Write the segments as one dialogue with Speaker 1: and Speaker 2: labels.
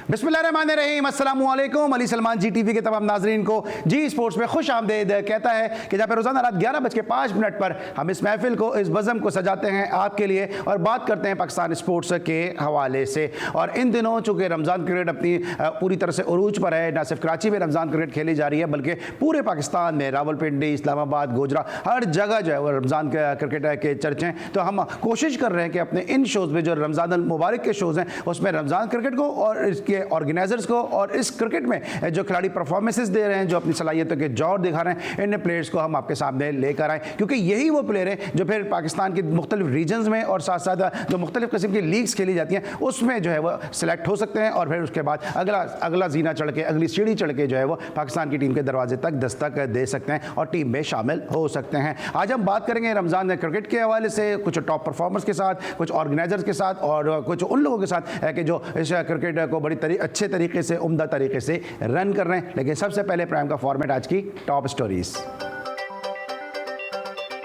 Speaker 1: बिस्मिल्लाहिर्रहमानिर्रहीम, अस्सलामु अलैकुम। अली सलमान जी टीवी के तमाम नाजरीन को जी स्पोर्ट्स में खुश आमदेद कहता है कि जहाँ पर रोज़ाना रात 11:05 पर हम इस महफिल को, इस बज़म को सजाते हैं आपके लिए और बात करते हैं पाकिस्तान स्पोर्ट्स के हवाले से। और इन दिनों चूँकि रमज़ान क्रिकेट अपनी पूरी तरह से उरूज पर है, ना सिर्फ कराची में रमज़ान क्रिकेट खेली जा रही है बल्कि पूरे पाकिस्तान में रावलपिंडी, इस्लामाबाद, गोजरा, हर जगह जो है वो रमज़ान क्रिकेट के चर्चे हैं। तो हम कोशिश कर रहे हैं कि अपने इन शोज़ में जो रमज़ान अल मुबारक के शोज़ हैं उसमें रमज़ान क्रिकेट को और इसके ऑर्गेनाइजर्स को और इस क्रिकेट में जो खिलाड़ी परफॉर्मेंसेस दे रहे हैं, जो अपनी सलाहियतों के जोर दिखा रहे हैं, इन प्लेयर्स को हम आपके सामने लेकर आएँ, क्योंकि यही वो प्लेयर हैं जो फिर पाकिस्तान के मुख्तलिफ रीजन्स में और साथ साथ जो मुख्तलिफ किस्म की लीग्स खेली जाती हैं उसमें जो है वो सिलेक्ट हो सकते हैं और फिर उसके बाद अगला जीना चढ़ के, अगली सीढ़ी चढ़ के जो है वो पाकिस्तान की टीम के दरवाजे तक दस्तक दे सकते हैं और टीम में शामिल हो सकते हैं। आज हम बात करेंगे रमज़ान क्रिकेट के हवाले से कुछ टॉप परफॉर्मर्स के साथ, कुछ ऑर्गेनाइजर्स के साथ और कुछ उन लोगों के साथ कि जो इस क्रिकेट को बड़ी अच्छे तरीके से, उम्दा तरीके से रन कर रहे हैं। लेकिन सबसे पहले प्राइम का फॉर्मेट आज की टॉप स्टोरीज।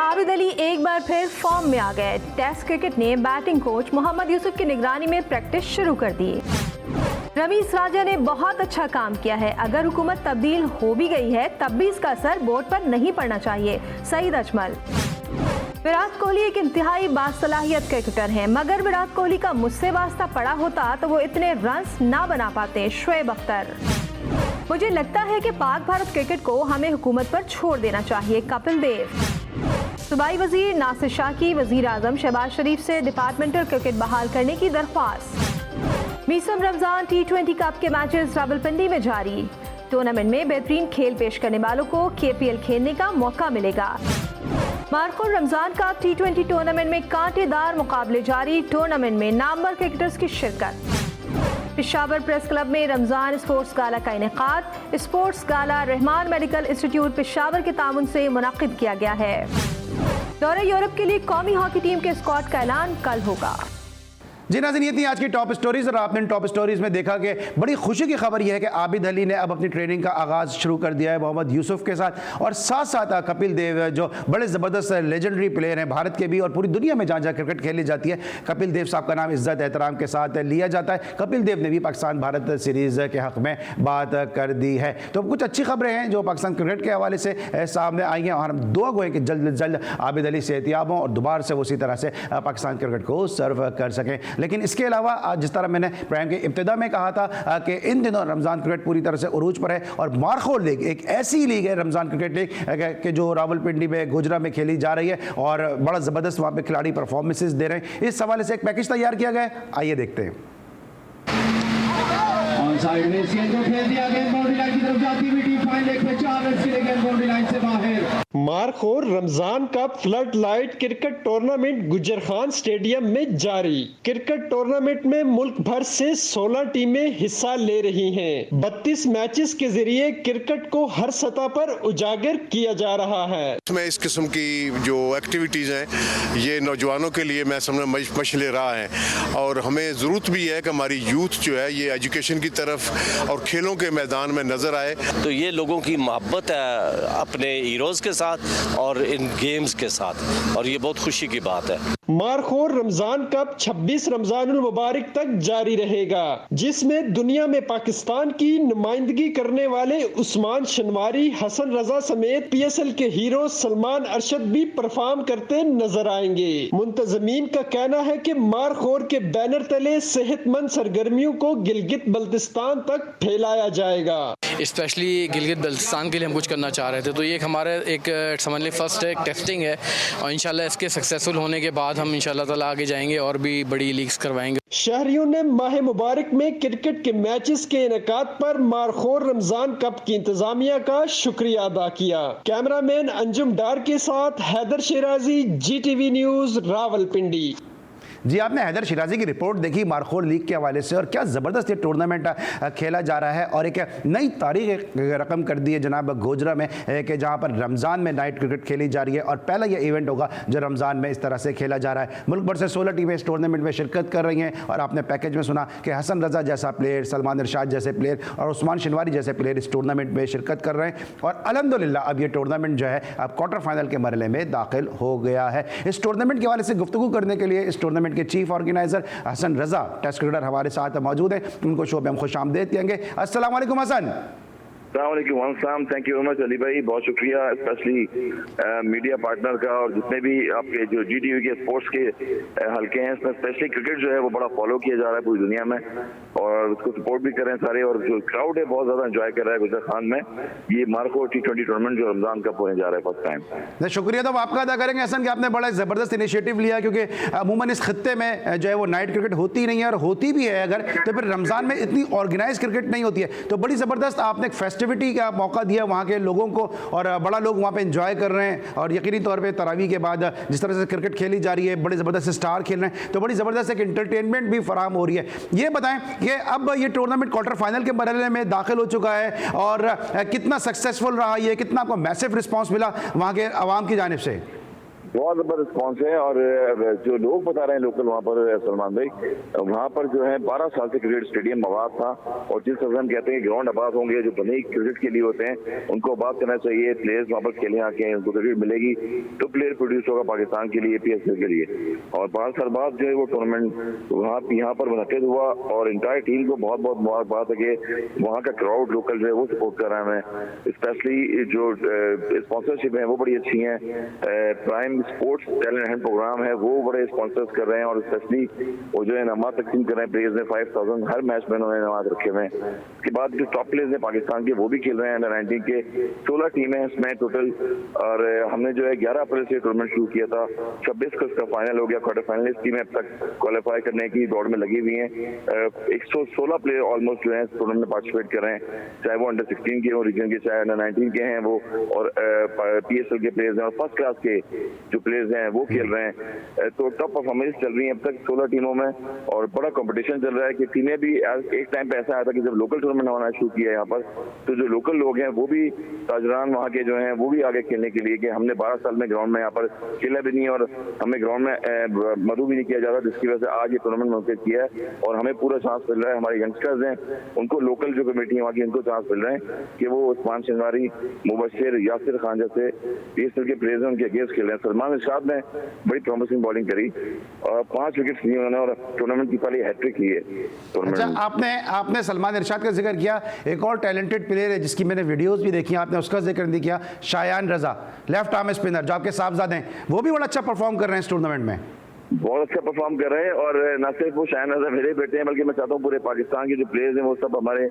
Speaker 2: आबिद अली एक बार फिर फॉर्म में आ गए। टेस्ट क्रिकेट ने बैटिंग कोच मोहम्मद यूसुफ की निगरानी में प्रैक्टिस शुरू कर दी। रमीज राजा ने बहुत अच्छा काम किया है। अगर हुकूमत तब्दील हो भी गई है तब भी इसका असर बोर्ड पर नहीं पड़ना चाहिए। सईद अजमल। विराट कोहली एक इंतहाई बासलाहियत क्रिकेटर हैं, मगर विराट कोहली का मुझसे वास्ता पड़ा होता तो वो इतने रन्स ना बना पाते। शोएब अख्तर। मुझे लगता है कि पाक भारत क्रिकेट को हमें हुकूमत पर छोड़ देना चाहिए। कपिल देव। सूबाई वजीर नासिर शाह की वजीर आजम शहबाज शरीफ से डिपार्टमेंटल क्रिकेट बहाल करने की दरख्वास्त। 20 रमजान T20 कप के मैचेस रावलपिंडी में जारी। टूर्नामेंट में बेहतरीन खेल पेश करने वालों को KPL खेलने का मौका मिलेगा। Marco Ramzan cup T20 tournament में कांटेदार मुकाबले जारी। टूर्नामेंट में नामवर क्रिकेटर्स की शिरकत। पेशावर प्रेस क्लब में रमजान स्पोर्ट्स गाला का इनेकाद। स्पोर्ट्स गाला रहमान मेडिकल इंस्टीट्यूट पेशावर के ताउन से मुनाकिद किया गया है। दौरे यूरोप के लिए कौमी हॉकी टीम के स्क्वाड का ऐलान कल होगा।
Speaker 1: जी नाज़रीन, ये थी आज की टॉप स्टोरीज और आपने टॉप स्टोरीज में देखा कि बड़ी खुशी की खबर यह है कि आबिद अली ने अब अपनी ट्रेनिंग का आगाज़ शुरू कर दिया है मोहम्मद यूसुफ के साथ और साथ साथ कपिल देव जो बड़े ज़बरदस्त लेजेंडरी प्लेयर हैं भारत के भी और पूरी दुनिया में जहाँ जहाँ क्रिकेट खेली जाती है, कपिल देव साहब का नाम इज़्ज़त एहतराम के साथ लिया जाता है। कपिल देव ने भी पाकिस्तान भारत सीरीज़ के हक़ में बात कर दी है। तो कुछ अच्छी खबरें हैं जो पाकिस्तान क्रिकेट के हवाले से सामने आई हैं और हम दुआ गो हैं कि जल्द से जल्द आबिद अली सेहतियाब हों और दोबारा से उसी तरह से पाकिस्तान क्रिकेट को सर्व कर सकें। लेकिन इसके अलावा जिस तरह मैंने प्राइम के इब्तिदा में कहा था कि इन दिनों रमज़ान क्रिकेट पूरी तरह से उरूज पर है और मार्को लीग एक ऐसी लीग है, रमज़ान क्रिकेट लीग कि जो रावलपिंडी में, गोजरा में खेली जा रही है और बड़ा ज़बरदस्त वहाँ पे खिलाड़ी परफॉर्मेंसेस दे रहे हैं। इस हवाले से एक पैकेज तैयार किया गया है, आइए देखते हैं।
Speaker 3: साइड में गेंद को खेल दिया, गेंद बाउंड्री लाइन की तरफ जाती हुई टीम फाइनल एक में 4 रन के लिए गेंद बाउंड्री लाइन से बाहर।
Speaker 4: Marco Ramzan cup flood light cricket tournament गुजर खान स्टेडियम में जारी। क्रिकेट टूर्नामेंट में मुल्क भर से 16 टीमें हिस्सा ले रही हैं। 32 मैचेस के जरिए क्रिकेट को हर सतह पर उजागर किया जा रहा है।
Speaker 5: इसमें इस किस्म की जो एक्टिविटीज हैं ये नौजवानों के लिए मैं समझ मशले राह है और हमें ज़रूरत भी है कि हमारी यूथ जो है ये एजुकेशन की तरफ और खेलों के मैदान में नजर आए।
Speaker 6: तो ये लोगों की मोहब्बत है अपने हीरोज के साथ और इन गेम्स के साथ और ये बहुत खुशी की बात है।
Speaker 4: मार्को रमजान कप 26 रमजान मुबारक तक जारी रहेगा, जिसमें दुनिया में पाकिस्तान की नुमाइंदगी करने वाले उस्मान शनवारी, हसन रजा समेत PSL के हीरो सलमान अरशद भी परफॉर्म करते नजर आएंगे। मुंतजमीन का कहना है कि मार्को के बैनर तले सेहतमंद सरगर्मियों को गिलगित बल्तिस्तान तक फैलाया जाएगा।
Speaker 7: स्पेशली गिलगित बल्तिस्तान के लिए हम कुछ करना चाह रहे थे, तो ये हमारे एक समझ लें फर्स्ट एक टेस्टिंग है और इंशाल्लाह इसके सक्सेसफुल होने के बाद हम इंशाल्लाह ताला आगे जाएंगे और भी बड़ी लीग्स करवाएंगे।
Speaker 4: शहरियों ने माह मुबारक में क्रिकेट के मैचेस के इनेकाद पर मार्को रमजान कप की इंतजामिया का शुक्रिया अदा किया। कैमरामैन अंजुम डार के साथ हैदर शिराजी, GTV न्यूज, रावलपिंडी।
Speaker 1: जी आपने हैदर शिराजी की रिपोर्ट देखी मार्को लीग के हवाले से और क्या ज़बरदस्त ये टूर्नामेंट खेला जा रहा है और एक नई तारीख रकम कर दी है जनाब गोजरा में कि जहां पर रमज़ान में नाइट क्रिकेट खेली जा रही है और पहला ये इवेंट होगा जो रमज़ान में इस तरह से खेला जा रहा है। मुल्क भर से 16 टीमें इस टूर्नामेंट में शिरकत कर रही हैं और आपने पैकेज में सुना कि हसन रजा जैसा प्लेयर, सलमान इरशाद जैसे प्लेयर और उस्मान शनवारी जैसे प्लेयर इस टूर्नामेंट में शिरकत कर रहे हैं और अल्हम्दुलिल्लाह अब ये टूर्नामेंट जो है अब क्वार्टर फाइनल के मरहले में दाखिल हो गया है। इस टूर्नामेंट के हवाले से गुफ्तगू करने के लिए, इस टूर्नामेंट नाइट के chief organiser Hasan Raza test cricketer हमारे साथ मौजूद हैं। उनको शो पे हम खुश आमदीद कहेंगे। अस्सलाम वालेकुम हसन।
Speaker 8: अस्सलाम, thank you very much Ali भाई, बहुत शुक्रिया स्पेशली मीडिया पार्टनर का और जितने भी आपके जो GTV के स्पोर्ट्स के हल्के हैं, इसमें स्पेशली क्रिकेट जो है वो बड़ा फॉलो किया जा रहा है पूरी दुनिया में और उसको सपोर्ट भी कर रहे हैं सारे, और जो क्राउड है बहुत ज्यादा एंजॉय कर रहा है गुजर खान में ये मार्को T20 टूर्नामेंट जो रमजान कप होने जा रहा है फर्स्ट टाइम।
Speaker 1: शुक्रिया तो आपका अदा करेंगे हसन कि आपने बड़ा ज़बरदस्त इनिशिएटिव लिया, क्योंकि अमूमन इस खत्ते में जो है वो नाइट क्रिकेट होती नहीं है, और होती भी है अगर तो फिर रमज़ान में इतनी ऑर्गेनाइज क्रिकेट नहीं होती है। तो बड़ी ज़बरदस्त आपने एक फेस्टिविटी का मौका दिया वहाँ के लोगों को, और बड़ा लोग वहाँ पे एंजॉय कर रहे हैं, और यकीनी तौर पे तरावी के बाद जिस तरह से क्रिकेट खेली जा रही है, बड़े ज़बरदस्त स्टार खेल रहे हैं, तो बड़ी ज़बरदस्त एक इंटरटेनमेंट भी फराहम हो रही है। ये बताएं कि अब ये टूर्नामेंट क्वार्टर फाइनल के मरहले में दाखिल हो चुका है, और कितना सक्सेसफुल रहा ये, कितना आपको मैसिव रिस्पॉन्स मिला वहाँ के आवाम की जानिब से?
Speaker 8: बहुत जबरदस्त रिस्पॉन्स है, और जो लोग बता रहे हैं लोकल वहाँ पर सलमान भाई, वहाँ पर जो है 12 साल से क्रिकेट स्टेडियम आबाद था, और जिस तरह हम कहते हैं ग्राउंड आबाद होंगे जो बने क्रिकेट के लिए होते हैं उनको आबाद करना चाहिए, प्लेयर्स वहाँ पर खेले आके उनको क्रिकेट मिलेगी तो प्लेयर प्रोड्यूस होगा पाकिस्तान के लिए, PSL के लिए। और 12 साल बाद जो है वो टूर्नामेंट वहाँ यहाँ पर मुनक़िद हुआ, और इंटायर टीम को बहुत बहुत मुबारकबाद है कि वहाँ का क्राउड लोकल जो है वो सपोर्ट कर रहा है हमें। स्पेशली जो स्पॉन्सरशिप है वो बड़ी अच्छी है, prime sports talent hunt program है वो बड़े स्पॉन्सर्स कर रहे हैं, और स्पेशली वो जो है इनामात तकसीम कर रहे हैं प्लेयर्स ने 5000 हर मैच में उन्होंने इनामात रखे हुए हैं। उसके बाद जो टॉप प्लेयर्स हैं पाकिस्तान के वो भी खेल रहे हैं, अंडर 19 के 16 टीमें हैं इसमें टोटल, और हमने जो है 11 अप्रैल से टूर्नामेंट शुरू किया था, 26 को इसका फाइनल हो गया। क्वार्टर फाइनलिस्ट टीमें अब तक क्वालिफाई करने की दौड़ में लगी हुई हैं। 116 प्लेयर ऑलमोस्ट जो है टूर्नामेंट में पार्टिसिपेट कर रहे हैं, चाहे वो अंडर 16 के हो रीजन के, चाहे अंडर 19 के हैं वो, और PSL के प्लेयर्स हैं, और फर्स्ट क्लास के जो प्लेयर्स हैं वो खेल रहे हैं। तो टॉप परफॉर्मेंस चल रही है अब तक 16 टीमों में, और बड़ा कंपटीशन चल रहा है कि टीमें भी एक टाइम पे ऐसा आया था कि जब लोकल टूर्नामेंट होना शुरू किया यहाँ पर, तो जो लोकल लोग हैं वो भी ताजरान वहाँ के जो हैं वो भी आगे खेलने के लिए, कि हमने 12 साल में ग्राउंड में यहाँ पर खेला भी नहीं और हमें ग्राउंड में मधु भी नहीं किया जाता, जिसकी वजह से आज ये टूर्नामेंट मुनक़िद किया है, और हमें पूरा चांस मिल रहा है। हमारे यंगस्टर्स हैं उनको लोकल जो कमेटी है वहाँ की उनको चांस मिल रहे हैं कि वो उस्मान शनवारी, मुबशिर, यासिर खान जैसे PSL के प्लेयर्स हैं उनके अगेंस्ट खेल रहे हैं। सलमान इरशाद ने बड़ी प्रॉमिसिंग बॉलिंग करी और 5 विकेट्स लिए उन्होंने, और टूर्नामेंट की पहली हैट्रिक की है।
Speaker 1: अच्छा, आपने सलमान इरशाद का जिक्र किया, एक और टैलेंटेड प्लेयर है जिसकी मैंने वीडियोस भी देखी, आपने उसका जिक्र नहीं किया, शायान रजा, लेफ्ट आर्म स्पिनर जो आपके साहबजादे हैं, वो भी बड़ा अच्छा परफॉर्म कर रहे हैं इस टूर्नामेंट में।
Speaker 8: बहुत अच्छा परफॉर्म कर रहे हैं, और न सिर्फ वो शायद मेरे बेटे हैं बल्कि मैं चाहता हूँ पूरे पाकिस्तान के जो प्लेयर्स हैं वो सब हमारे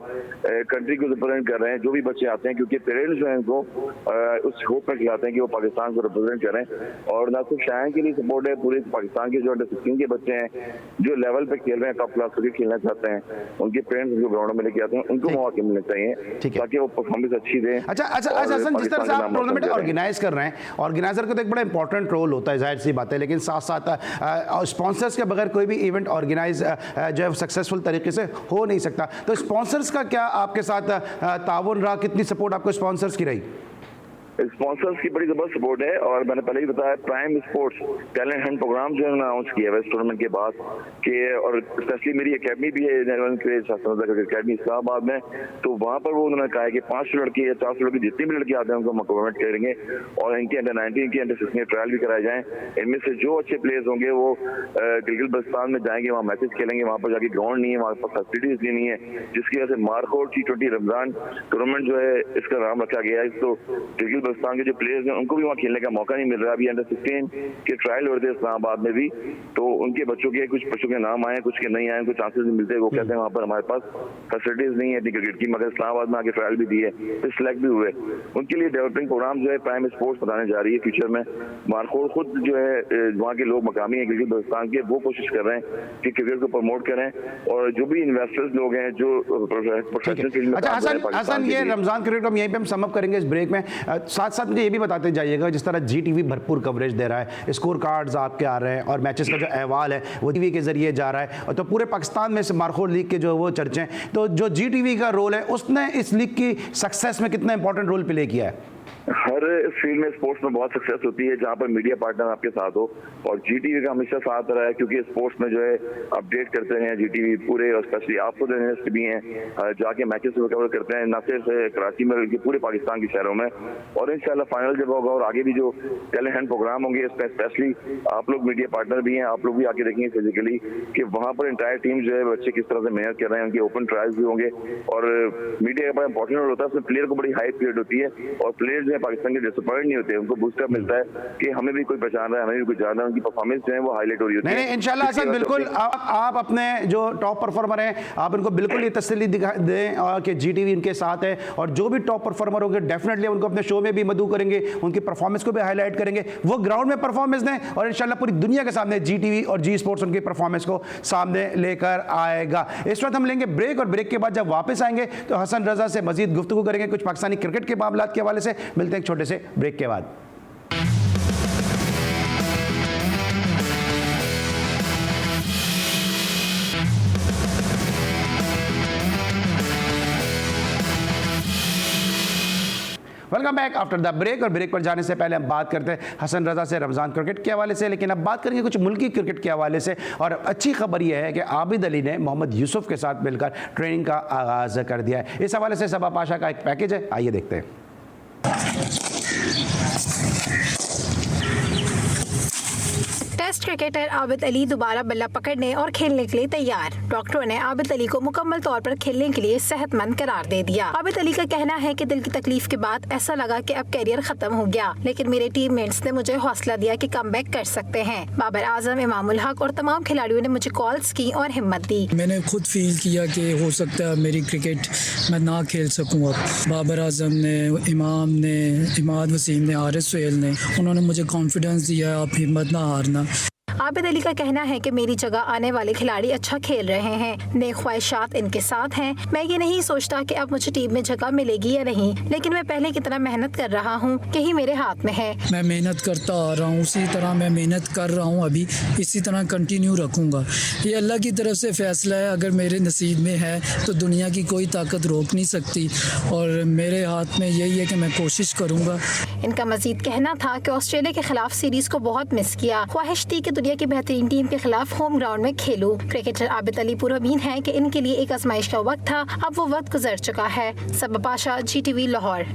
Speaker 8: कंट्री को रिप्रेजेंट कर रहे हैं, जो भी बच्चे आते हैं, क्योंकि पेरेंट्स जो हैं उनको उस होप में खिलाते हैं कि वो पाकिस्तान को रिप्रेजेंट करें। और न सिर्फ शायन के लिए सपोर्ट है, पूरे पाकिस्तान के जो अंडर 16 के बच्चे हैं जो लेवल पे खेल रहे हैं, टॉप क्लास क्रिकेट खेलना चाहते हैं, उनके पेरेंट्स उनको ग्राउंड में लेके आते हैं, उनको मौके मिलने चाहिए ताकि वो परफॉर्मेंस अच्छी दें।
Speaker 1: अच्छा हसन, जिस तरह से आप टूर्नामेंट ऑर्गेनाइज कर रहे हैं, ऑर्गेनाइजर का तो एक बड़ा इंपॉर्टेंट रोल होता है, जाहिर सी बात है, लेकिन साथ साथ स्पॉन्सर्स के बगैर कोई भी इवेंट ऑर्गेनाइज जो है सक्सेसफुल तरीके से हो नहीं सकता। तो स्पॉन्सर्स का क्या आपके साथ ताउन रहा, कितनी सपोर्ट आपको स्पॉन्सर्स की रही?
Speaker 8: स्पॉन्सर्स की बड़ी जबरदस्त सपोर्ट है, और मैंने पहले ही बताया prime sports talent hunt program जो है अनाउंस किया है इस टूर्नामेंट के बाद कि, और स्पेशली मेरी एकेडमी भी है एकेडमी इस्लामाबाद में, तो वहाँ पर वो उन्होंने कहा है कि 500 लड़के या 400 लड़के जितने भी लड़के आते हैं उनको मोटिवेट करेंगे, और इनके अंडर 19 के अंडर 16 ट्रायल भी कराए जाएँ। इनमें से जो अच्छे प्लेयर्स होंगे वो गिलगित बल्तिस्तान में जाएंगे, वहाँ मैचेस खेलेंगे, वहाँ पर जाके ग्राउंड नहीं है, वहाँ पर फैसिलिटीज भी नहीं है, जिसकी वजह से मार्को T20 रमजान टूर्नामेंट जो है इसका नाम रखा गया है। तो गिलगित बल्तिस्तान के जो प्लेयर्स हैं उनको भी वहाँ खेलने का मौका नहीं मिल रहा। अभी अंडर 16 के ट्रायल हो रहे थे इस्लामाबाद में भी, तो उनके बच्चों के कुछ बच्चों के नाम आए, कुछ के नहीं आए, कुछ चांसेस नहीं मिलते। वो कहते हैं वहाँ पर हमारे पास फैसिलिटीज नहीं है क्रिकेट की, मगर इस्लामाबाद में आके ट्रायल भी दिए, फिर सिलेक्ट भी हुए। उनके लिए डेवलपिंग प्रोग्राम जो है प्राइम स्पोर्ट्स बताने जा रही है फ्यूचर में। मार्को खुद जो है वहाँ के लोग मकामी हैं गिलगित बल्तिस्तान के, वो कोशिश कर रहे हैं कि क्रिकेट को प्रमोट करें, और जो भी इन्वेस्टर्स लोग हैं जो प्रोफेशनल फील्ड में।
Speaker 1: अच्छा हसन, ये रमजान क्रिकेट हम यहीं पे हम सम अप करेंगे इस ब्रेक में, साथ साथ मुझे ये भी बताते जाइएगा, जिस तरह GTV भरपूर कवरेज दे रहा है, स्कोर कार्ड्स आपके आ रहे हैं, और मैचेस का जो अहवाल है वो TV के जरिए जा रहा है, और तो पूरे पाकिस्तान में से मार्को लीग के जो वो चर्चे हैं, तो जो GTV का रोल है उसने इस लीग की सक्सेस में कितना इंपॉर्टेंट रोल प्ले किया है?
Speaker 8: हर फील्ड में स्पोर्ट्स में बहुत सक्सेस होती है जहां पर मीडिया पार्टनर आपके साथ हो, और जीटीवी का हमेशा साथ रहा है क्योंकि स्पोर्ट्स में जो है अपडेट करते हैं जीटीवी पूरे, और स्पेशली आप तो जर्नलिस्ट भी हैं, जाके मैचेस को कवर करते हैं न सिर्फ कराची में बल्कि पूरे पाकिस्तान के शहरों में। और इंशाल्लाह फाइनल जब होगा और आगे भी जो टैलेंट हंट प्रोग्राम होंगे इसमें स्पेशली आप लोग मीडिया पार्टनर भी हैं, आप लोग भी आके देखेंगे फिजिकली कि वहाँ पर इंटायर टीम जो है बच्चे किस तरह से मेहनत कर रहे हैं, उनके ओपन ट्रायल्स भी होंगे। और मीडिया का बड़ा इंपॉर्टेंट रोल होता है, उसमें प्लेयर को बड़ी हाई पीरियड होती है और प्लेयर जो है पाकिस्तान के डिसअपॉइंट नहीं होते, उनको बूस्टअप मिलता है कि हमें भी कोई पहचान रहा है, हमें भी कोई जान रहा है, उनकी परफॉर्मेंस जो है वो हाईलाइट हो रही होती है।
Speaker 1: नहीं इंशाल्लाह हसन बिल्कुल आप अपने जो टॉप परफॉर्मर हैं आप इनको बिल्कुल ये तसल्ली दिखा दें और कि जीटीवी इनके साथ है, और जो भी टॉप परफॉर्मर होंगे डेफिनेटली उनको अपने शो में भी मदऊ करेंगे, उनकी परफॉर्मेंस को भी हाईलाइट करेंगे, वो ग्राउंड में परफॉर्मेंस दें और इंशाल्लाह पूरी दुनिया के सामने जीटीवी और जी स्पोर्ट्स उनकी परफॉर्मेंस को सामने लेकर आएगा। इस वक्त हम लेंगे ब्रेक और ब्रेक के बाद जब वापस आएंगे तो हसन रजा से मजीद गुफ्तगू करेंगे कुछ पाकिस्तानी क्रिकेट के मामलात के हवाले से। मिलते हैं एक छोटे से ब्रेक के बाद। Welcome back after the break. और ब्रेक पर जाने से पहले हम बात करते हैं हसन रजा से रमज़ान क्रिकेट के हवाले से, लेकिन अब बात करेंगे कुछ मुल्की क्रिकेट के हवाले से। और अच्छी खबर यह है कि आबिद अली ने मोहम्मद यूसुफ के साथ मिलकर ट्रेनिंग का आगाज़ कर दिया है। इस हवाले से सबा पाशा का एक पैकेज है, आइए देखते हैं।
Speaker 9: टेस्ट क्रिकेटर आबिद अली दोबारा बल्ला पकड़ने और खेलने के लिए तैयार। डॉक्टरों ने आबिद अली को मुकम्मल तौर पर खेलने के लिए सेहतमंद करार दे दिया। आबिद अली का कहना है कि दिल की तकलीफ के बाद ऐसा लगा कि अब कैरियर खत्म हो गया, लेकिन मेरे टीममेट्स ने मुझे हौसला दिया कि कमबैक कर सकते हैं। बाबर आजम, इमाम उल हक और तमाम खिलाड़ियों ने मुझे कॉल्स की और हिम्मत दी।
Speaker 10: मैंने खुद फील किया कि हो सकता है मेरी क्रिकेट मैं ना खेल सकूँ। अब बाबर आजम ने, इमाम ने, इमाद वसीम ने, आरिफ सुहेल ने, उन्होंने मुझे कॉन्फिडेंस दिया आप हिम्मत ना हारना।
Speaker 9: आबिद अली का कहना है कि मेरी जगह आने वाले खिलाड़ी अच्छा खेल रहे हैं, नेक ख्वाहिशात इनके साथ हैं। मैं ये नहीं सोचता कि अब मुझे टीम में जगह मिलेगी या नहीं, लेकिन मैं पहले की तरह मेहनत कर रहा हूँ, यही मेरे हाथ में है।
Speaker 10: मैं मेहनत करता आ रहा हूँ, उसी तरह मैं मेहनत कर रहा हूँ, अभी इसी तरह कंटिन्यू रखूँगा। ये अल्लाह की तरफ से फैसला है, अगर मेरे नसीब में है तो दुनिया की कोई ताकत रोक नहीं सकती, और मेरे हाथ में यही है कि मैं कोशिश करूँगा।
Speaker 9: इनका मजीद कहना था कि ऑस्ट्रेलिया के खिलाफ सीरीज को बहुत मिस किया, ख्वाहिश थी कि दुनिया की बेहतरीन टीम के खिलाफ होम ग्राउंड में खेलूं। क्रिकेटर आबिद अली पुरअमीन है कि इनके लिए एक आजमाइश का वक्त था, अब वो वक्त गुजर चुका है। सबा पाशा, GTV लाहौर।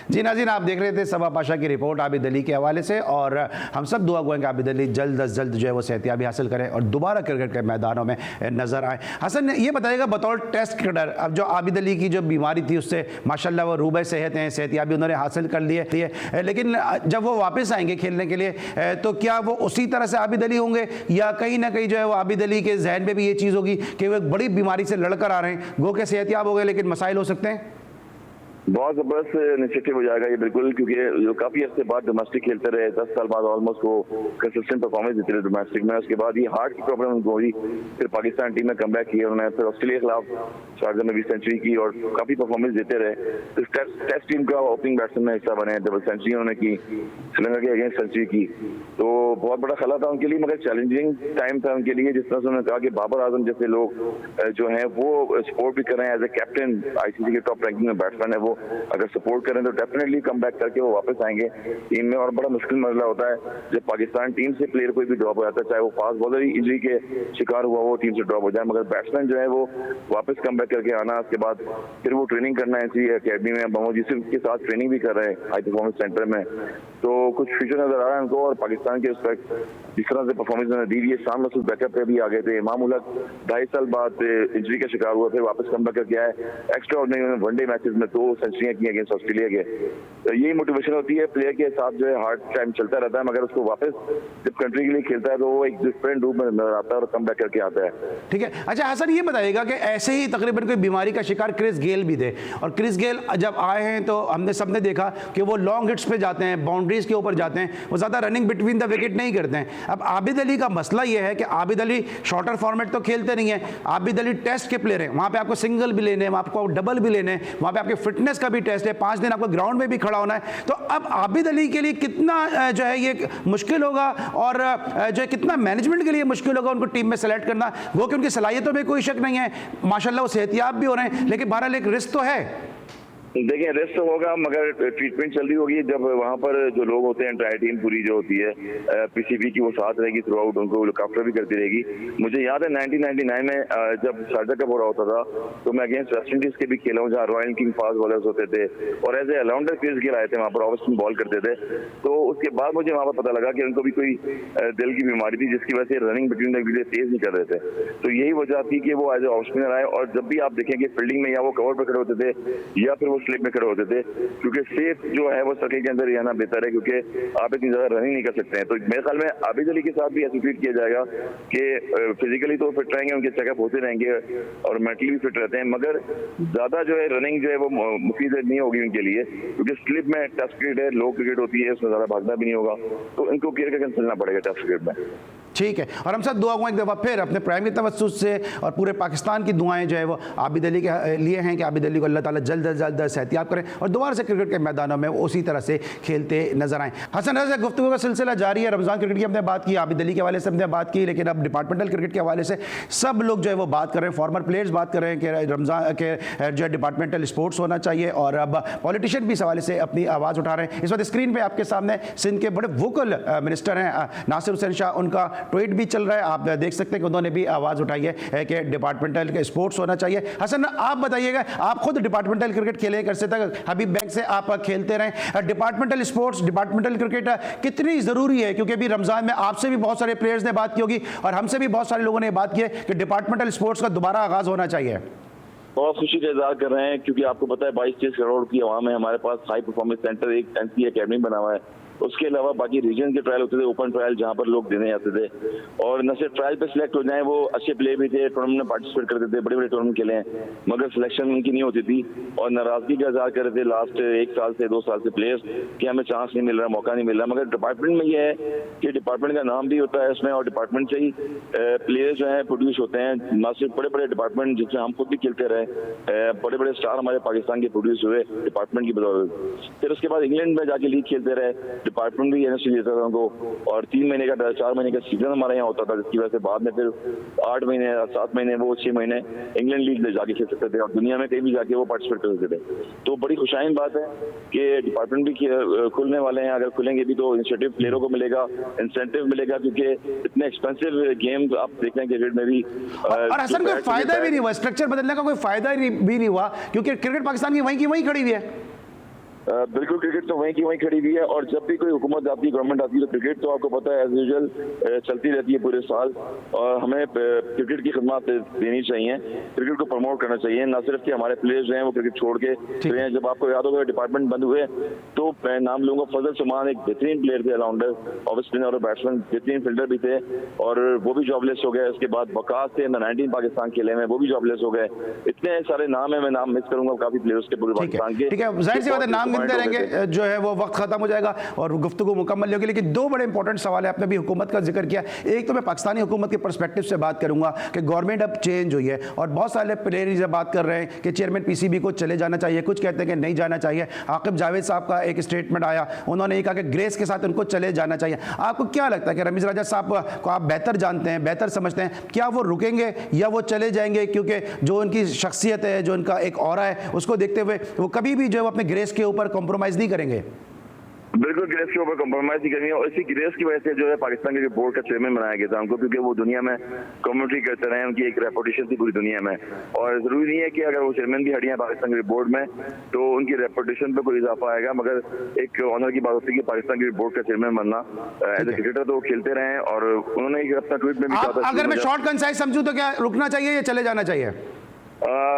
Speaker 1: जी नाज़रीन, आप देख रहे थे सबा पाशा की रिपोर्ट आबिद अली के हवाले से, और हम सब दुआ गो हैं कि आबिद अली जल्द अज जल्द जो है वो सेहतियाबी हासिल करें और दोबारा क्रिकेट के मैदानों में नज़र आए। हसन ये बताइएगा बतौर टेस्ट क्रिकेटर, अब जो आबिद अली की जो बीमारी थी उससे माशाल्लाह वो रूबे सेहत हैं, सेहतियाबी उन्होंने हासिल कर ली है, लेकिन जब वो वापस आएंगे खेलने के लिए तो क्या वो उसी तरह से आबिद अली होंगे, या कहीं ना कहीं जो है वो आबिद अली के जहन में भी ये चीज़ होगी कि वो एक बड़ी बीमारी से लड़कर आ रहे हैं, गो के सेहतियाब हो गए लेकिन मसाइल हो सकते हैं?
Speaker 8: बहुत जबरदस्त इनिशिएटिव हो जाएगा ये बिल्कुल, क्योंकि जो काफी अर्से बाद डोमेस्टिक खेलते रहे, 10 साल बाद ऑलमोस्ट वो कंसिस्टेंट परफॉर्मेंस देते रहे डोमेस्टिक में। उसके बाद ये हार्ट की प्रॉब्लम उनको हुई, फिर पाकिस्तान टीम में कमबैक किया उन्होंने, फिर ऑस्ट्रेलिया के खिलाफ शारजा में भी सेंचुरी की और काफी परफॉर्मेंस देते रहे। फिर टेस्ट टीम का ओपनिंग बैट्समैन में हिस्सा बने, डबल सेंचुरी उन्होंने की, श्रीलंका के अगेंस्ट सेंचुरी की, तो बहुत बड़ा खला था उनके लिए, मगर चैलेंजिंग टाइम था उनके लिए। जिस तरह से उन्होंने कहा कि बाबर आजम जैसे लोग जो हैं वो सपोर्ट भी कर रहे हैं, एज ए कैप्टन ICC के टॉप रैंकिंग में बैट्समैन है वो, अगर सपोर्ट करें तो डेफिनेटली कम बैक करके वो वापस आएंगे टीम में। और बड़ा मुश्किल मसला होता है जब पाकिस्तान टीम से प्लेयर कोई भी ड्रॉप हो जाता है, चाहे वो फास्ट बॉलर ही इंजरी के शिकार हुआ वो टीम से ड्रॉप हो जाए, मगर बैट्समैन जो है वो वापस कम बैक करके आना, उसके बाद फिर वो ट्रेनिंग करना है इसी अकेडमी में, मोहम्मद यूसुफ के साथ ट्रेनिंग भी कर रहे हैं हाई परफॉर्मेंस सेंटर में, तो कुछ फ्यूचर नजर आ रहा है उनको। और पाकिस्तान के रिस्पेक्ट जिस तरह से परफॉर्मेंस उन्होंने दी है, शाम मसूद बैकअप पे भी आ गए थे, इमाम उल हक 2.5 साल बाद इंजरी का शिकार हुआ, फिर वापस कम बैक करके आए, एक्स्ट्रा ऑर्डिनरी वनडे मैचेस में 2 सेंचुरियां की अगेंस्ट ऑस्ट्रेलिया के। तो यही मोटिवेशन होती है प्लेयर के साथ, जो है हार्ड टाइम चलता रहता है, मगर उसको वापस जब कंट्री के लिए खेलता है तो वो एक डिफरेंट रूप में नजर आता है और कम बैक करके आता है।
Speaker 1: ठीक है, अच्छा हसन ये बताइएगा कि ऐसे ही तकरीबन कोई बीमारी का शिकार क्रिस गेल भी थे, और क्रिस गेल जब आए हैं तो हमने सबने देखा कि वो लॉन्ग हिट्स पे जाते हैं, बाउंड्रीज के ऊपर जाते हैं, वो ज़्यादा रनिंग बिटवीन द विकेट नहीं करते हैं। अब आबिद अली का मसला ये है कि आबिद अली शॉर्टर फॉर्मेट तो खेलते नहीं है, आबिद अली टेस्ट के प्लेयर हैं, वहाँ पे आपको सिंगल भी लेने हैं, आपको डबल भी लेने हैं, वहाँ पे आपके फिटनेस का भी टेस्ट है, 5 दिन आपको ग्राउंड में भी खड़ा होना है। तो अब आबिद अली के लिए कितना जो है ये मुश्किल होगा, और जो है कितना मैनेजमेंट के लिए मुश्किल होगा उनको टीम में सेलेक्ट करना। वो कि उनकी सलाहियतों में कोई शक नहीं है, माशाल्लाह वो सेहतियाब भी हो रहे हैं, लेकिन बहरहाल एक रिस्क तो है।
Speaker 8: देखिए रेस्ट तो होगा, मगर ट्रीटमेंट चल रही होगी। जब वहाँ पर जो लोग होते हैं, एंटायर टीम पूरी जो होती है पीसीबी की, वो साथ रहेगी थ्रू आउट, उनको लुक आफ्टर भी करती रहेगी। मुझे याद है 1999 में जब शारजा कप हो रहा होता था तो मैं अगेंस्ट वेस्ट इंडीज के भी खेला हूँ, जहाँ रॉयल किंग फास्ट बॉलर्स होते थे और एज ए ऑलराउंडर क्रीज के आए थे वहाँ पर, ऑफ स्पिन बॉल करते थे। तो उसके बाद मुझे वहाँ पर पता लगा कि उनको भी कोई दिल की बीमारी थी, जिसकी वजह से रनिंग बिटवीन द विकेट तेज नहीं कर रहे थे। तो यही वजह थी कि वो एज ए ऑफ स्पिनर आए, और जब भी आप देखेंगे फील्डिंग में या वो कवर पर खड़े होते थे या फिर वो स्लिप में खड़े होते थे, क्योंकि सेफ जो है वो सर्कल के अंदर रहना बेहतर है, क्योंकि आप इतनी ज्यादा रनिंग नहीं कर सकते हैं। तो मेरे ख्याल में आबिद अली के साथ भी ऐसे ट्रीट किया जाएगा कि फिजिकली तो फिट रहेंगे, उनके चेकअप होते रहेंगे और मेंटली भी फिट रहते हैं, मगर ज्यादा जो है रनिंग जो है वो मुफीद नहीं होगी उनके लिए, क्योंकि स्लिप में टेस्ट क्रिकेट है, लो क्रिकेट होती है, उसमें ज्यादा भागना भी नहीं होगा, तो इनको केयर करके चलना पड़ेगा टेस्ट क्रिकेट में।
Speaker 1: ठीक है, और हम सब दुआ एक दफ़ा फिर अपने प्राइम की तवज्जुह से और पूरे पाकिस्तान की दुआएं जो है वो आबिद अली के लिए हैं कि आबिद अली को अल्लाह ताला जल्द अज जल्द सेहतियाब करें और दोबारा से क्रिकेट के मैदानों में उसी तरह से खेलते नजर आएँ। हसन रज़ा, गुफ्तगू का सिलसिला जारी है। रमज़ान क्रिकेट की हमने बात की, आबिद अली के हवाले से हमने बात की, लेकिन अब डिपार्टमेंटल क्रिकेट के हवाले से सब लोग जो है वो बात कर रहे हैं, फॉर्मर प्लेयर्स बात कर रहे हैं कि रमज़ान के जो है डिपार्टमेंटल स्पोर्ट्स होना चाहिए, और अब पॉलिटिशियन भी इस हवाले से अपनी आवाज़ उठा रहे हैं। इस वक्त स्क्रीन पर आपके सामने सिंध के बड़े वोकल मिनिस्टर हैं नासिर हुसैन शाह, उनका ट्वीट भी चल रहा है, आप देख सकते हैं कि उन्होंने भी आवाज़ उठाई है कि डिपार्टमेंटल के स्पोर्ट्स होना चाहिए। हसन, आप बताइएगा, आप खुद डिपार्टमेंटल क्रिकेट खेले करते तक हबीब बैंक से आप खेलते रहे, डिपार्टमेंटल स्पोर्ट्स, डिपार्टमेंटल क्रिकेट कितनी ज़रूरी है? क्योंकि अभी रमज़ान में आपसे भी बहुत सारे प्लेयर्स ने बात की होगी और हमसे भी बहुत सारे लोगों ने बात की है कि डिपार्टमेंटल स्पोर्ट्स का दोबारा आगाज़ होना चाहिए।
Speaker 8: बहुत खुशी का इजहार कर रहे हैं, क्योंकि आपको पता है 22-23 करोड़ की आवाम है, हमारे पास हाई परफॉर्मेंस सेंटर, एक एनसी अकेडमी बना हुआ है, उसके अलावा बाकी रीजन के ट्रायल होते थे, ओपन ट्रायल जहां पर लोग देने आते थे, और न सिर्फ ट्रायल पे सिलेक्ट हो जाए, वो अच्छे प्लेयर भी थे, टूर्नामेंट में पार्टिसिपेट करते थे, बड़े बड़े टूर्नामेंट खेले हैं, मगर सिलेक्शन उनकी नहीं होती थी और नाराजगी का इजहार कर रहे थे लास्ट 1 साल से 2 साल से प्लेयर्स कि हमें चांस नहीं मिल रहा, मौका नहीं मिल रहा। मगर डिपार्टमेंट में ये है कि डिपार्टमेंट का नाम भी होता है इसमें, और डिपार्टमेंट से ही प्लेयर्स जो है प्रोड्यूस होते हैं, न सिर्फ बड़े बड़े डिपार्टमेंट जिससे हम खुद भी खेलते रहे, बड़े बड़े स्टार हमारे पाकिस्तान के प्रोड्यूस हुए डिपार्टमेंट की बदौलत। फिर उसके बाद इंग्लैंड में जाके लीग खेलते रहे, डिपार्टमेंट भी देता था उनको, और 3 महीने का 4 महीने का सीजन हमारे यहाँ होता था, जिसकी वजह से बाद में फिर 8 महीने 7 महीने वो 6 महीने इंग्लैंड लीग में जाके खेल सकते थे और दुनिया में कहीं भी जाके वो पार्टिसिपेट कर सकते थे। तो बड़ी खुशाइन बात है कि डिपार्टमेंट भी खुलने वाले हैं, अगर खुलेंगे भी तो इनिशिएटिव प्लेयरों को मिलेगा, इंसेंटिव मिलेगा, क्योंकि इतने एक्सपेंसिव गेम आप देख रहे हैं क्रिकेट में भी।
Speaker 1: और असल कोई फायदा भी नहीं हुआ, स्ट्रक्चर बदलने का कोई फायदा भी नहीं हुआ, क्योंकि क्रिकेट पाकिस्तान की वहीं खड़ी हुई है।
Speaker 8: बिल्कुल, क्रिकेट तो वहीं की वहीं खड़ी हुई है, और जब भी कोई हुकूमत आती है, गवर्नमेंट आती है, तो क्रिकेट तो आपको पता है एज यूजुअल चलती रहती है पूरे साल, और हमें क्रिकेट की खिदमत देनी चाहिए, क्रिकेट को प्रमोट करना चाहिए, ना सिर्फ कि हमारे प्लेयर्स जो हैं वो क्रिकेट छोड़ के हैं। जब आपको याद होगा डिपार्टमेंट बंद हुए तो नाम लूंगा, फजल सुमान एक बेहतरीन प्लेयर थे, ऑलराउंडर, ऑफ स्पिनर और बैट्समैन, बेहतरीन फील्डर भी थे, और वो भी जॉबलेस हो गए। उसके बाद वकास थे, अंडर 19 पाकिस्तान खेले में, वो भी जॉबलेस हो गए। इतने सारे नाम है, मैं नाम मिस करूंगा काफी प्लेयर्स के पूरे पाकिस्तान के।
Speaker 1: ठीक है, जाहिर सी बात है, नाम गिनते रहेंगे जो है वो वक्त खत्म हो जाएगा और गुफ्तगू मुकम्मल होगी, लेकिन 2 बड़े इंपॉर्टेंट सवाल है। आपने भी हुकूमत का जिक्र किया, एक तो मैं पाकिस्तानी हुकूमत के पर्सपेक्टिव से बात करूंगा कि गवर्नमेंट अब चेंज हुई है और बहुत सारे प्लेयर से बात कर रहे हैं कि चेयरमैन पीसीबी को चले जाना चाहिए, कुछ कहते हैं कि नहीं जाना चाहिए। आकिब जावेद साहब का एक स्टेटमेंट आया, उन्होंने ये कहा कि ग्रेस के साथ उनको चले जाना चाहिए। आपको क्या लगता है कि रमीज़ राजा साहब को आप बेहतर जानते हैं, बेहतर समझते हैं, क्या वो रुकेंगे या वो चले जाएंगे? क्योंकि जो उनकी शख्सियत है, जो उनका एक ऑरा है, उसको देखते हुए वो कभी भी जो है वो अपने ग्रेस के ऊपर कॉम्प्रोमाइज़ नहीं करेंगे।
Speaker 8: बिल्कुल, ग्रेस के ऊपर कॉम्प्रोमाइज नहीं करेंगे, और इसी ग्रेस की वजह से जो है पाकिस्तान के बोर्ड का चेयरमैन बनाया गया था उनको, क्योंकि वो दुनिया में कमेंट्री करते रहे, उनकी एक रेपुटेशन थी पूरी दुनिया में, और जरूरी नहीं है कि अगर वो चेयरमैन भी हटियां पाकिस्तान के बोर्ड में तो उनकी रेपुटेशन पे कोई इजाफा आएगा, मगर एक ऑनर की बात होती है कि पाकिस्तान के बोर्ड का चेयरमैन बनना। एज ए क्रिकेटर तो वो खेलते रहे, और उन्होंने अपना ट्वीट में भी कहा था,
Speaker 1: अगर मैं शॉर्ट कंसाइज समझूं तो क्या रुकना चाहिए या चले जाना चाहिए?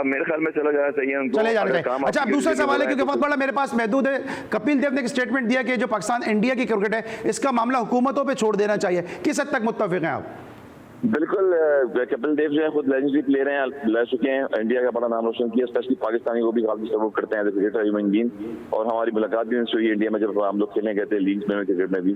Speaker 8: मेरे ख्याल में चला जाना चाहिए उनको,
Speaker 1: चले जाना चाहिए। अच्छा, अब दूसरा सवाल है, क्योंकि बहुत बड़ा मेरे पास महदूद है, कपिल देव ने एक स्टेटमेंट दिया कि जो पाकिस्तान इंडिया की क्रिकेट है इसका मामला हुकूमतों पे छोड़ देना चाहिए, किस हद तक मुत्तफिक हैं आप?
Speaker 8: बिल्कुल, कपिल देव जो है खुद लेजेंडरी प्लेयर हैं, रह चुके हैं, इंडिया का बड़ा नाम रोशन किया, स्पेशली पाकिस्तानी को भी काफी सपोर्ट करते हैं क्रिकेटर ह्यूमन बीइंग, और हमारी मुलाकात भी उनसे हुई इंडिया में जब हम लोग खेलने गए थे लीग्स में, क्रिकेट में भी।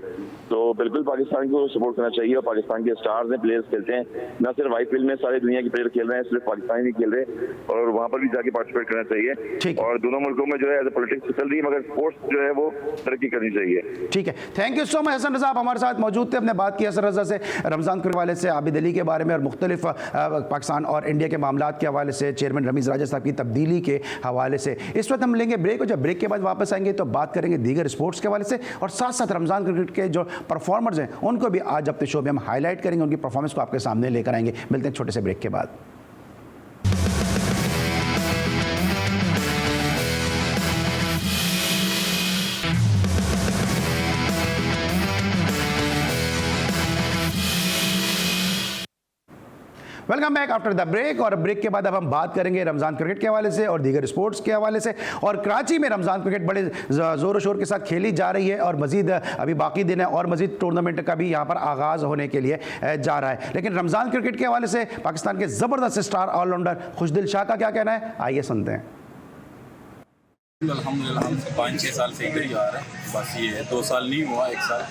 Speaker 8: तो बिल्कुल पाकिस्तान को सपोर्ट करना चाहिए, और पाकिस्तान के स्टार्स हैं, प्लेयर्स खेलते हैं, न सिर्फ आईपीएल में सारी दुनिया के प्लेयर खेल रहे हैं, सिर्फ पाकिस्तानी नहीं खेल रहे, और वहाँ पर भी जाके पार्टिसिपेट करना चाहिए, और दोनों मुल्कों में जो है एज पॉलिटिक्स चल रही है, मगर स्पोर्ट्स जो है वो तरक्की करनी चाहिए।
Speaker 1: ठीक है, thank you so much Hasan Raza, आप हमारे साथ मौजूद थे, अपने बात की हसन रजा से रमजान के हवाले से, आबिद अली के बारे में और मुख्तलिफ पाकिस्तान और इंडिया के मामलात के हवाले से, चेयरमैन रमीज़ राजा साहब की तब्दीली के हवाले से। इस वक्त हम लेंगे ब्रेक, और जब ब्रेक के बाद वापस आएंगे तो बात करेंगे दीगर स्पोर्ट्स के हवाले से, और साथ साथ रमज़ान क्रिकेट के जो परफॉर्मर्स हैं उनको भी आज अपने शो में हम हाईलाइट करेंगे, उनकी परफॉर्मेंस को आपके सामने लेकर आएंगे। मिलते हैं छोटे से ब्रेक के बाद। Welcome back after the break. और ब्रेक के बाद अब हम बात करेंगे रमज़ान क्रिकेट के हवाले से और दीगर स्पोर्ट्स के हवाले से। और कराची में रमज़ान क्रिकेट बड़े ज़ोर शोर के साथ खेली जा रही है, और मज़ीद अभी बाकी दिन है और मज़ीद टूर्नामेंट का भी यहाँ पर आगाज़ होने के लिए जा रहा है। लेकिन रमज़ान क्रिकेट के हवाले से पाकिस्तान के ज़बरदस्त स्टार ऑलराउंडर खुशदिल शाह का क्या कहना है, आइए सुनते हैं।
Speaker 11: अल्हम्दुलिल्लाह हम 5-6 साल से इधर ही आ रहे हैं, बस ये 2 साल नहीं हुआ, 1 साल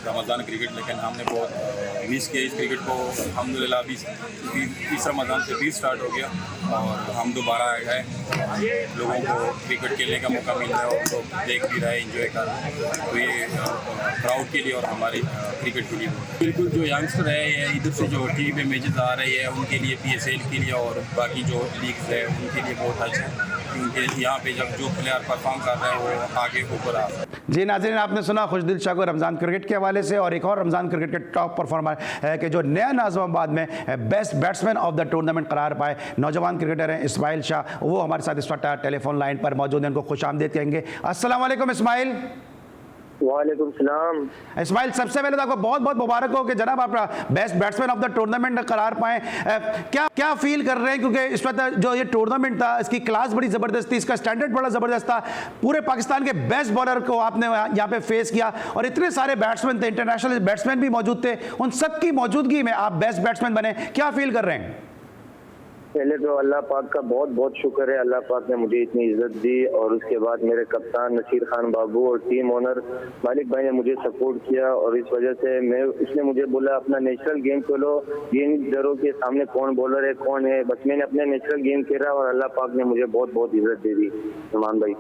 Speaker 11: रमज़ान क्रिकेट, लेकिन हमने बहुत मिस किया इस क्रिकेट को। अल्हम्दुलिल्लाह अभी इस रमज़ान से फिर स्टार्ट हो गया और हम दोबारा आ गए, लोगों को क्रिकेट खेलने का मौका मिल रहा है और लोग देख भी रहे हैं, इंजॉय कर रहे हैं। तो ये क्राउड के लिए और हमारी क्रिकेट के लिए बिल्कुल जो यंगस्टर है ये इधर से जो टीवी पे मैचेस आ रही है उनके लिए, PSL के लिए और बाकी जो लीग्स है उनके लिए बहुत अच्छा है, क्योंकि यहाँ पे जब जो प्लेयर परफॉर्म कर रहे हैं वो आगे ऊपर आ रहे हैं।
Speaker 1: जी नाज़रीन, आपने सुना खुशदिल शाह को रमज़ान क्रिकेट के हवाले से। और एक और रमज़ान क्रिकेट के टॉप परफॉर्मर है कि जो नया नाज़िमाबाद में best batsman of the tournament करार पाए नौजवान क्रिकेटर हैं इस्माइल शाह, वो हमारे साथ इस वक्त टेलीफोन लाइन पर मौजूद हैं। उनको खुशामदीद कहेंगे। अस्सलाम वालेकुम इस्माइल।
Speaker 12: वालेकुम सलाम।
Speaker 1: इस्माइल, सबसे पहले तो आपको बहुत बहुत मुबारक हो कि जनाब आप best batsman of the tournament करार पाएँ। क्या फील कर रहे हैं, क्योंकि इस वक्त जो ये टूर्नामेंट था इसकी क्लास बड़ी ज़बरदस्त थी, इसका स्टैंडर्ड बड़ा ज़बरदस्त था, पूरे पाकिस्तान के बेस्ट बॉलर को आपने यहाँ पे फेस किया और इतने सारे बैट्समैन थे, इंटरनेशनल बैट्समैन भी मौजूद थे, उन सब की मौजूदगी में आप बेस्ट बैट्समैन बने, क्या फील कर रहे हैं?
Speaker 12: पहले तो अल्लाह पाक का बहुत बहुत शुक्र है, अल्लाह पाक ने मुझे इतनी इज्जत दी, और उसके बाद मेरे कप्तान नसीर खान बाबू और टीम ओनर मालिक भाई ने मुझे सपोर्ट किया, और इस वजह से उसने मुझे बोला अपना नेचुरल गेम खेलो, ये नहीं डरो के सामने कौन बॉलर है कौन है, बस मैंने अपने नेचुरल गेम खेला और अल्लाह पाक ने मुझे बहुत बहुत इज्जत दे दी सलमान भाई।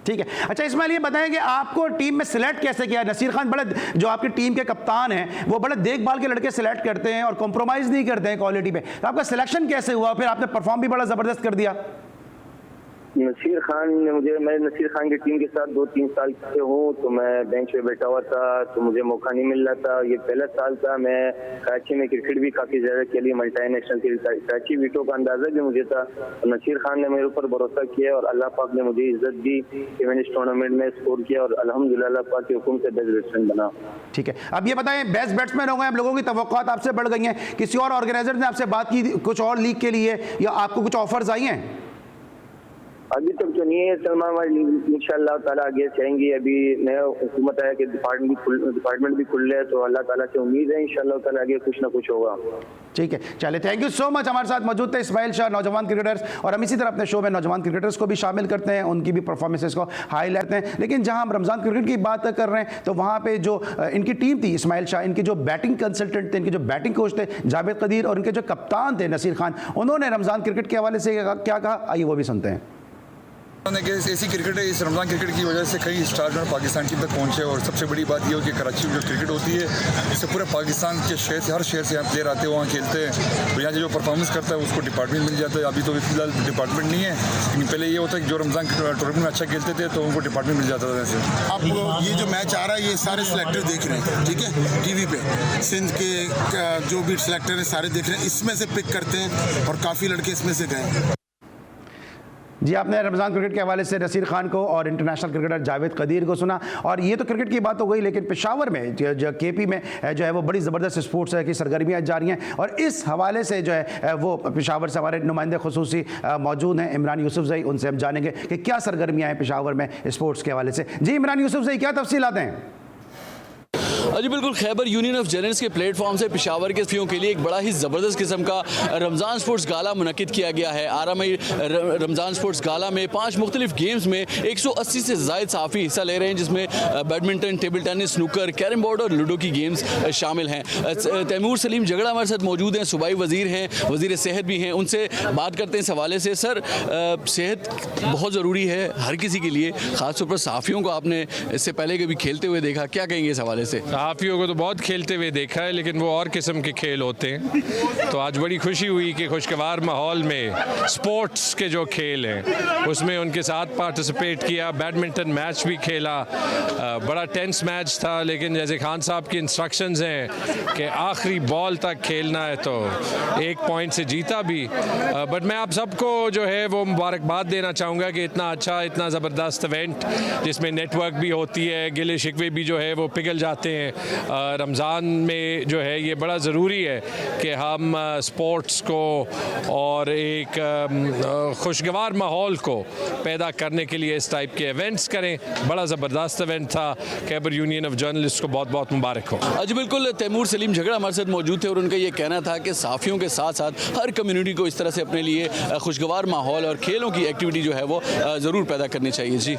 Speaker 1: ठीक है, अच्छा इस्माइल ये बताएं कि आपको टीम में सिलेक्ट कैसे किया? नसीर खान बड़े, जो आपकी टीम के कप्तान हैं, वो बड़े देखभाल के लड़के सिलेक्ट करते हैं और कॉम्प्रोमाइज़ नहीं करते हैं क्वालिटी पे, तो आपका सिलेक्शन कैसे हुआ? फिर आपने परफॉर्म भी बड़ा ज़बरदस्त कर दिया।
Speaker 12: नसीर खान ने मैं नसीर खान की टीम के साथ 2-3 साल से हूँ, तो मैं बेंच पे बैठा हुआ था तो मुझे मौका नहीं मिल रहा था। ये पहला साल था, मैं कराची में क्रिकेट भी काफ़ी ज़्यादा खेली, मल्टीनेशनल कराची वीटो का अंदाज़ा भी मुझे था। तो नसीर खान ने मेरे ऊपर भरोसा किया और अल्लाह पाक ने मुझे इज्जत दी कि मैंने इस टूर्नामेंट में स्कोर किया और अल्हम्दुलिल्लाह अल्लाह पाक के हुक्म से बेस्ट बैट्समैन बना।
Speaker 1: ठीक है, अब ये बताएं, बेस्ट बैट्समैन हो गए, अब लोगों की तवक्कुआत आपसे बढ़ गई हैं, किसी और ऑर्गेनाइजर ने आपसे बात की कुछ और लीग के लिए, या आपको कुछ ऑफर्स आई हैं?
Speaker 12: अभी तक तो नहीं है सलमान भाई, इंशाअल्लाह ताला आगे चाहेंगे। अभी नया हुकूमत आया कि डिपार्टमेंट भी खुल रहा है, तो अल्लाह ताला से उम्मीद है इंशाअल्लाह ताला आगे कुछ ना कुछ होगा।
Speaker 1: ठीक है, चलिए, थैंक यू सो मच। हमारे साथ मौजूद थे इस्माइल शाह, नौजवान क्रिकेटर्स, और हम इसी तरह अपने शो में नौजवान क्रिकेटर्स को भी शामिल करते हैं, उनकी भी परफॉर्मेंसेस को हाईलाइट करते हैं। लेकिन जहां हम रमज़ान क्रिकेट की बात कर रहे हैं, तो वहाँ पे जो इनकी टीम थी, इस्माइल शाह, इनके जो बैटिंग कंसल्टेंट थे, इनके जो बैटिंग कोच थे जावेद कदीर, और इनके जो कप्तान थे नसीर खान, उन्होंने रमज़ान क्रिकेट के हवाले से क्या कहा, आइए वो भी सुनते हैं।
Speaker 13: ऐसी क्रिकेट है, इस रमज़ान क्रिकेट की वजह से कई स्टार जो पाकिस्तान टीम तक पहुंचे, और सबसे बड़ी बात ये हो कि कराची में जो क्रिकेट होती है इससे पूरे पाकिस्तान के शहर से, हर शहर से यहाँ प्लेयर आते हैं, वहाँ खेलते हैं, तो यहाँ जो परफॉर्मेंस करता है उसको डिपार्टमेंट मिल जाता है। अभी तो फिलहाल डिपार्टमेंट नहीं है, लेकिन पहले ये होता है कि जो रमज़ान टूर्नामेंट में अच्छा खेलते थे तो उनको डिपार्टमेंट मिल जाता था। जैसे
Speaker 14: आप ये जो मैच आ रहा है, ये सारे सिलेक्टर देख रहे हैं, ठीक है, टीवी पे सिंध के जो भी सिलेक्टर हैं सारे देख रहे हैं, इसमें से पिक करते हैं और काफ़ी लड़के इसमें से गए।
Speaker 1: जी, आपने रमज़ान क्रिकेट के हवाले से नसीर खान को और इंटरनेशनल क्रिकेटर जावेद कदीर को सुना, और ये तो क्रिकेट की बात हो गई, लेकिन पेशावर में जो KP में जो है वो बड़ी ज़बरदस्त स्पोर्ट्स की सरगर्मियाँ जा रही हैं, और इस हवाले से जो है वो पेशावर से हमारे नुमाइंदे खुसूसी मौजूद हैं, इमरान यूसुफजई, उनसे हम जानेंगे कि क्या सरगर्मियाँ हैं पेशावर में स्पोर्ट्स के हवाले से। जी इमरान यूसुफजई, क्या तफसीलात हैं?
Speaker 7: जी बिल्कुल, खैबर यूनियन ऑफ जर्नलिस्ट के प्लेटफॉर्म से पेशावर के सफ़ियों के लिए एक बड़ा ही ज़बरदस्त किस्म का रमज़ान स्पोर्ट्स गाला मुनक़िद किया गया है। 18 मई रमज़ान स्पोर्ट्स गाला में 5 मुख्तलिफ गेम्स में 180 से ज़ायद सहाफ़ी हिस्सा ले रहे हैं, जिसमें badminton, table tennis, snooker, carrom board और लूडो की गेम्स शामिल हैं। तैमूर सलीम जगड़ा हमारे साथ मौजूद हैं, सूबाई वज़ीर हैं, वज़ीर सेहत भी हैं, उनसे बात करते हैं इस हवाले से। सर, सेहत बहुत ज़रूरी है हर किसी के लिए, ख़ासतौर पर सहाफ़ियों को आपने इससे पहले कभी खेलते हुए देखा, क्या कहेंगे इस हवाले से?
Speaker 15: सहाफ़ियों को तो बहुत खेलते हुए देखा है, लेकिन वो और किस्म के खेल होते हैं। तो आज बड़ी खुशी हुई कि खुशगवार माहौल में स्पोर्ट्स के जो खेल हैं उसमें उनके साथ पार्टिसिपेट किया। बैडमिंटन मैच भी खेला, बड़ा टेंस मैच था, लेकिन जैसे खान साहब की इंस्ट्रक्शंस हैं कि आखिरी बॉल तक खेलना है, तो 1 पॉइंट से जीता भी। बट मैं आप सबको जो है वो मुबारकबाद देना चाहूँगा कि इतना अच्छा, इतना ज़बरदस्त इवेंट जिसमें नेटवर्क भी होती है, गिले शिकवे भी जो है वो पिघल जाते हैं। रमज़ान में जो है ये बड़ा ज़रूरी है कि हम स्पोर्ट्स को और एक खुशगवार माहौल को पैदा करने के लिए इस टाइप के इवेंट्स करें। बड़ा ज़बरदस्त इवेंट था। खैबर यूनियन ऑफ जर्नलिस्ट को बहुत बहुत मुबारक हो।
Speaker 7: जी बिल्कुल, तैमूर सलीम झगड़ा हमारे साथ मौजूद थे और उनका ये कहना था कि सहाफ़ियों के साथ साथ हर कम्युनिटी को इस तरह से अपने लिए खुशगवार माहौल और खेलों की एक्टिविटी जो है वो ज़रूर पैदा करनी चाहिए। जी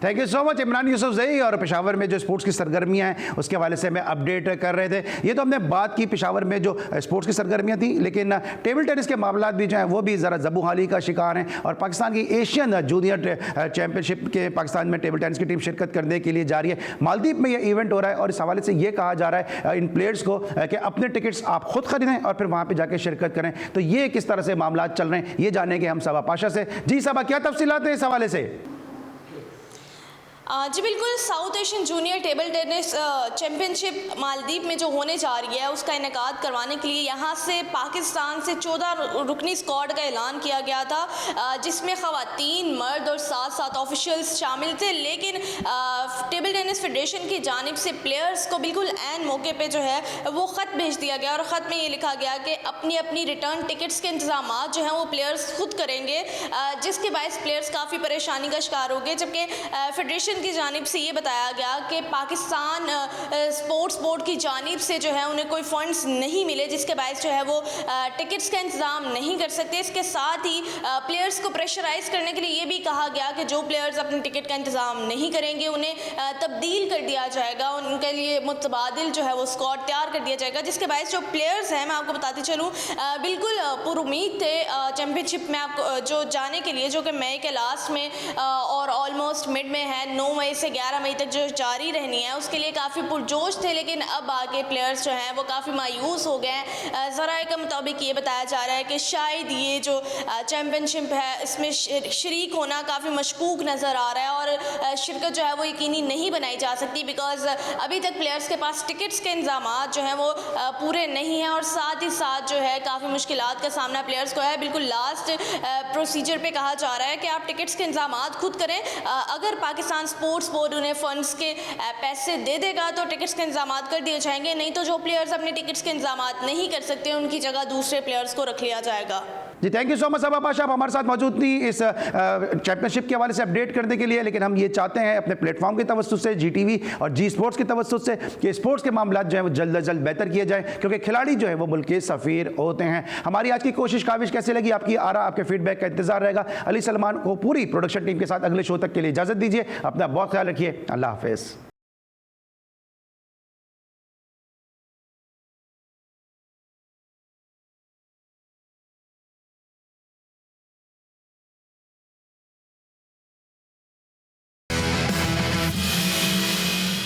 Speaker 1: thank you so much Imran Yousafzai. और पेशावर में जो स्पोर्ट्स की सरगर्मियां हैं उसके हवाले से हमें अपडेट कर रहे थे। ये तो हमने बात की पेशावर में जो स्पोर्ट्स की सरगर्मियां थी, लेकिन टेबल टेनिस के मामला भी जो हैं वो भी ज़रा ज़बूहाली का शिकार हैं। और पाकिस्तान की एशियन जूनियर चैम्पियनशिप के पाकिस्तान में टेबल टेनिस की टीम शिरकत करने के लिए जा रही है। मालदीव में ये इवेंट हो रहा है और इस हवाले से ये कहा जा रहा है इन प्लेयर्स को कि अपने टिकट्स आप खुद खरीदें और फिर वहाँ पर जाकर शिरकत करें। तो ये किस तरह से मामला चल रहे हैं ये जानेंगे हम सबा पाशा से। जी सबा, क्या तफसीलात हैं इस हवाले से?
Speaker 16: जी बिल्कुल, south Asian junior table tennis championship Maldives में जो होने जा रही है उसका इनेकाद करवाने के लिए यहाँ से पाकिस्तान से 14 रुकनी स्क्वाड का ऐलान किया गया था, जिसमें ख़वातीन, मर्द और 7 ऑफिशियल्स शामिल थे। लेकिन टेबल टेनिस फेडरेशन की जानिब से प्लेयर्स को बिल्कुल ऐन मौके पे जो है वो ख़त भेज दिया गया और ख़त में ये लिखा गया कि अपनी अपनी रिटर्न टिकट्स के इंतजाम जो हैं वो प्लेयर्स खुद करेंगे, जिसके बायस प्लेयर्स काफ़ी परेशानी का शिकार हो गए। जबकि फेडरेशन की जानिब से ये बताया गया कि पाकिस्तान स्पोर्ट्स बोर्ड की जानिब से जो है उन्हें कोई फंड्स नहीं मिले, जिसके बायस जो है वो टिकट्स का इंतज़ाम नहीं कर सकते। इसके साथ ही प्लेयर्स को प्रेशराइज करने के लिए ये भी कहा गया कि जो प्लेयर्स अपने टिकट का इंतज़ाम नहीं करेंगे उन्हें तब्दील कर दिया जाएगा, उनके लिए मुतबादिल जो है वो स्क्वाड तैयार कर दिया जाएगा। जिसके बायस जो प्लेयर्स हैं, मैं आपको बताती चलूँ, बिल्कुल पुरुमीद थे चैम्पियनशिप में आपको जो जाने के लिए, जो कि मई के लास्ट में और ऑलमोस्ट मिड में है, 9 मई से 11 मई तक जो जारी रहनी है, उसके लिए काफ़ी पुरजोश थे। लेकिन अब आगे प्लेयर्स जो हैं वो काफ़ी मायूस हो गए हैं। ज़राए के मुताबिक ये बताया जा रहा है कि शायद ये जो चैम्पियनशिप है इसमें शरीक होना काफ़ी मशकूक नज़र आ रहा है और शिरकत जो है वो यकीनी नहीं बनाई जा सकती, बिकॉज अभी तक प्लेयर्स के पास टिकट्स के इंतजाम जो हैं वो पूरे नहीं हैं और साथ ही साथ जो है काफ़ी मुश्किलात का सामना प्लेयर्स को है। बिल्कुल लास्ट प्रोसीजर पे कहा जा रहा है कि आप टिकट्स के इंतजाम खुद करें। अगर पाकिस्तान स्पोर्ट्स बोर्ड उन्हें फंड्स के पैसे दे देगा तो टिकट्स के इंतजाम कर दिए जाएंगे, नहीं तो जो प्लेयर्स अपने टिकट्स के इंतजाम नहीं कर सकते उनकी जगह दूसरे प्लेयर्स को रख लिया जाएगा।
Speaker 1: जी थैंक यू सो मच सबा पाशा, आप हमारे साथ मौजूद थी इस चैंपियनशिप के हवाले से अपडेट करने के लिए। लेकिन हम ये चाहते हैं अपने प्लेटफॉर्म की तवज्जो से, GTV और जी स्पोर्ट्स की तवज्जो से, कि स्पोर्ट्स के मामला जो है वो जल्द अज जल्द बेहतर किए जाएँ, क्योंकि खिलाड़ी जो है वो मुल्क के सफ़ीर होते हैं। हमारी आज की कोशिश काविश कैसे लगी, आपकी आरा, आपके फीडबैक का इंतजार रहेगा। अली सलमान को पूरी प्रोडक्शन टीम के साथ अगले शो तक के लिए इजाज़त दीजिए। अपना बहुत ख्याल रखिए। अल्लाह हाफ़िज़।